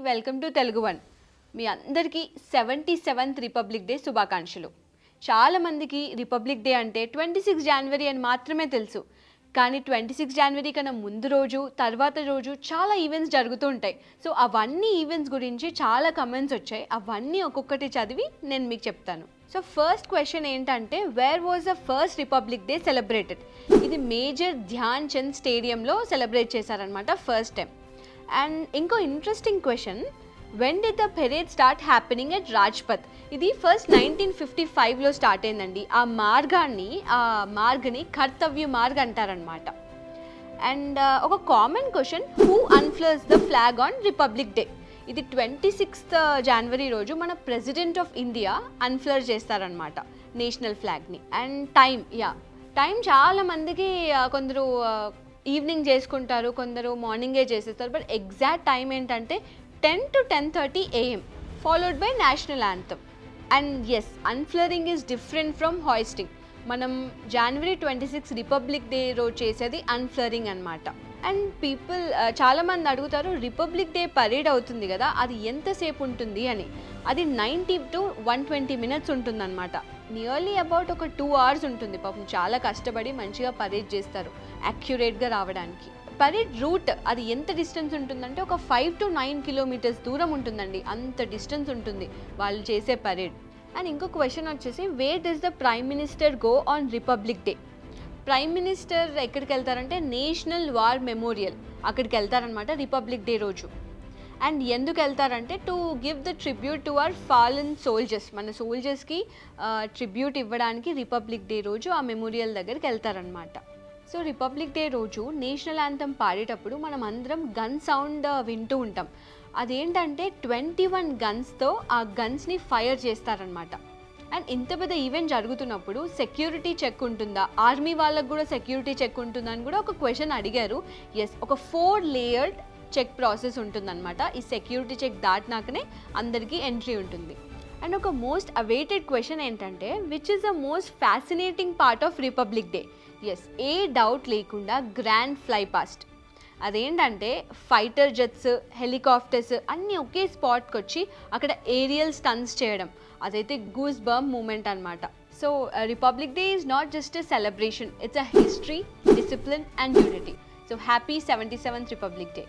Welcome to Telugu one. మీ అందరికీ 77th Republic day శుభాకాంక్షలు. చాలామందికి రిపబ్లిక్ డే అంటే 26 జనవరి అని మాత్రమే తెలుసు. కానీ 26 జనవరి కన్నా ముందు రోజు తర్వాత రోజు చాలా ఈవెంట్స్ జరుగుతూ ఉంటాయి. సో అవన్నీ ఈవెంట్స్ గురించి చాలా కమెంట్స్ వచ్చాయి. అవన్నీ ఒక్కొక్కటి చదివి నేను మీకు చెప్తాను. సో ఫస్ట్ క్వశ్చన్ ఏంటంటే, where was the first republic day celebrated? ఇది మేజర్ ధ్యాన్ చంద్ స్టేడియంలో సెలబ్రేట్ చేశారనమాట ఫస్ట్ టైం. అండ్ ఇంకో interesting question, when did the parade start happening at Rajpath? ఇది ఫస్ట్ 1955లో స్టార్ట్ అయిందండి. ఆ మార్గ్ని కర్తవ్య మార్గ్ అంటారనమాట. అండ్ ఒక common question, who unfurls the flag on republic day? ఇది 26th జనవరి రోజు మన ప్రెసిడెంట్ ఆఫ్ ఇండియా అన్ఫ్లర్ చేస్తారనమాట నేషనల్ ఫ్లాగ్ని. అండ్ టైం చాలా మందికి కొందరు ఈవినింగ్ చేసుకుంటారు, కొందరు మార్నింగే చేసేస్తారు. బట్ ఎగ్జాక్ట్ టైం ఏంటంటే 10 to 10:30 AM, followed by national anthem. And yes, unfurling is different from hoisting. మనం January 26 రిపబ్లిక్ డే రోజు చేసేది అన్ఫ్లరింగ్ అనమాట. అండ్ పీపుల్ చాలామంది అడుగుతారు, రిపబ్లిక్ డే పరేడ్ అవుతుంది కదా, అది ఎంతసేపు ఉంటుంది అని. అది 90 to 120 minutes ఉంటుందన్నమాట. నియర్లీ అబౌట్ ఒక 2 hours ఉంటుంది. పాపం చాలా కష్టపడి మంచిగా పరేడ్ చేస్తారు యాక్యురేట్గా రావడానికి. పరేడ్ రూట్ అది ఎంత డిస్టెన్స్ ఉంటుందంటే ఒక 5 to 9 kilometers దూరం ఉంటుందండి. అంత డిస్టెన్స్ ఉంటుంది వాళ్ళు చేసే పరేడ్. అండ్ ఇంకో క్వశ్చన్ వచ్చేసి, where does the prime minister go on republic day? Prime minister ఎక్కడికి వెళ్తారంటే నేషనల్ వార్ మెమోరియల్, అక్కడికి వెళ్తారనమాట రిపబ్లిక్ డే రోజు. అండ్ ఎందుకు వెళ్తారంటే, to give the tribute to our fallen soldiers, మన సోల్జర్స్కి ట్రిబ్యూట్ ఇవ్వడానికి రిపబ్లిక్ డే రోజు ఆ మెమోరియల్ దగ్గరికి వెళ్తారనమాట. సో రిపబ్లిక్ డే రోజు నేషనల్ యాంథమ్ పాడేటప్పుడు మనం అందరం గన్ సౌండ్ వింటూ ఉంటాం. అదేంటంటే 21 గన్స్తో ఆ గన్స్ని ఫైర్ చేస్తారనమాట. అండ్ ఇంత పెద్ద ఈవెంట్ జరుగుతున్నప్పుడు సెక్యూరిటీ చెక్ ఉంటుందా, ఆర్మీ వాళ్ళకు కూడా సెక్యూరిటీ చెక్ ఉంటుందా అని కూడా ఒక క్వశ్చన్ అడిగారు. ఎస్, ఒక 4 లేయర్డ్ చెక్ ప్రాసెస్ ఉంటుందన్నమాట. ఈ సెక్యూరిటీ చెక్ దాటినాకనే అందరికీ ఎంట్రీ ఉంటుంది. అండ్ ఒక మోస్ట్ అవైటెడ్ క్వశ్చన్ ఏంటంటే, which is the most fascinating part of Republic Day? Yes, ఏ డౌట్ లేకుండా గ్రాండ్ ఫ్లై పాస్ట్. అదేంటంటే ఫైటర్ జెట్స్, హెలికాప్టర్స్ అన్నీ ఒకే స్పాట్కి వచ్చి అక్కడ ఏరియల్ స్టన్స్ చేయడం, అదైతే గూస్ బంప్ మూమెంట్ అనమాట. So republic Day is not just a celebration, it's a history, discipline and unity. So happy 77th Republic day.